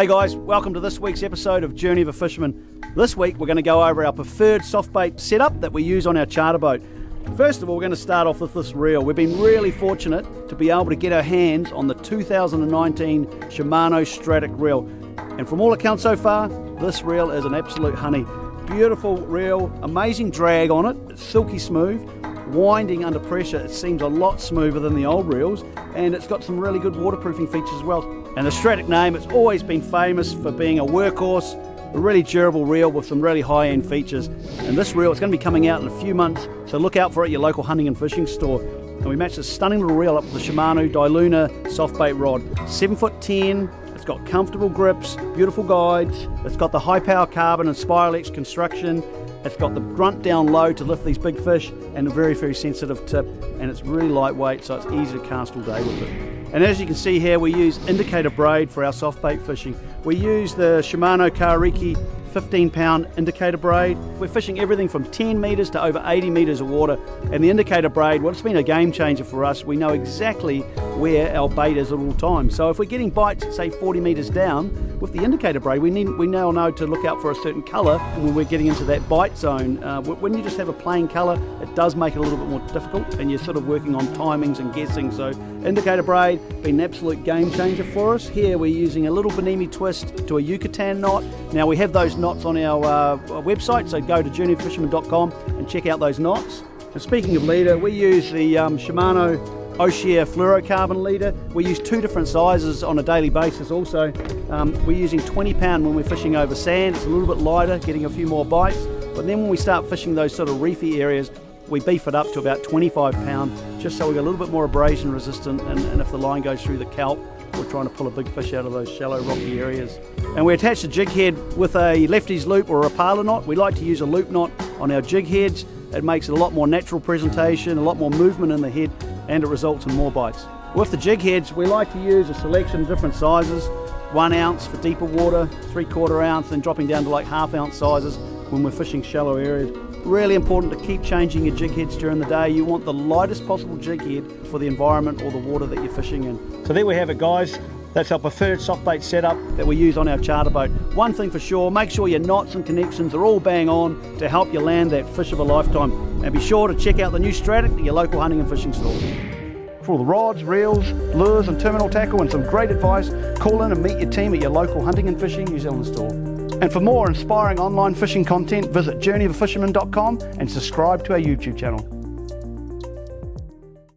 Hey guys, welcome to this week's episode of Journey of a Fisherman. This week we're going to go over our preferred soft bait setup that we use on our charter boat. First of all, we're going to start off with this reel. We've been really fortunate to be able to get our hands on the 2019 Shimano Stratic reel. And from all accounts so far, this reel is an absolute honey. Beautiful reel, amazing drag on it, it's silky smooth, winding under pressure. It seems a lot smoother than the old reels, and it's got some really good waterproofing features as well. And the Stratic name, it's always been famous for being a workhorse, a really durable reel with some really high-end features. And this reel is going to be coming out in a few months, so look out for it at your local hunting and fishing store. And we matched this stunning little reel up with the Shimano Die Luna soft bait rod. 7'10", it's got comfortable grips, beautiful guides, it's got the high-power carbon and Spiralex construction, it's got the grunt down low to lift these big fish, and a very, very sensitive tip, and it's really lightweight, so it's easy to cast all day with it. And as you can see here, we use indicator braid for our soft bait fishing. We use the Shimano Kahawai 15-pound indicator braid. We're fishing everything from 10 metres to over 80 metres of water. And the indicator braid, well, it's been a game changer for us. We know exactly where our bait is at all times. So if we're getting bites, say 40 metres down, with the indicator braid, we now know to look out for a certain colour when we're getting into that bite zone. When you just have a plain colour, it does make it a little bit more difficult, and you're sort of working on timings and guessing. So indicator braid, been an absolute game changer for us. Here we're using a little Benimi twist to a Yucatan knot. Now we have those knots on our website, so go to journeyofisherman.com and check out those knots. And speaking of leader, we use the Shimano Oshia fluorocarbon leader. We use two different sizes on a daily basis also. We're using 20 pound when we're fishing over sand. It's a little bit lighter, getting a few more bites. But then when we start fishing those sort of reefy areas, we beef it up to about 25 pound, just so we get a little bit more abrasion resistant, and if the line goes through the kelp, we're trying to pull a big fish out of those shallow rocky areas. And we attach the jig head with a lefty's loop or a parlor knot. We like to use a loop knot on our jig heads. It makes it a lot more natural presentation, a lot more movement in the head, and it results in more bites. With the jig heads, we like to use a selection of different sizes. 1 ounce for deeper water, 3/4 ounce, then dropping down to like 1/2 ounce sizes when we're fishing shallow areas. Really important to keep changing your jig heads during the day. You want the lightest possible jig head for the environment or the water that you're fishing in. So there we have it, guys. That's our preferred soft bait setup that we use on our charter boat. One thing for sure, make sure your knots and connections are all bang on to help you land that fish of a lifetime. And be sure to check out the new Stratic at your local hunting and fishing store. For all the rods, reels, lures and terminal tackle and some great advice, call in and meet your team at your local hunting and fishing New Zealand store. And for more inspiring online fishing content, visit journeyofafisherman.com and subscribe to our YouTube channel.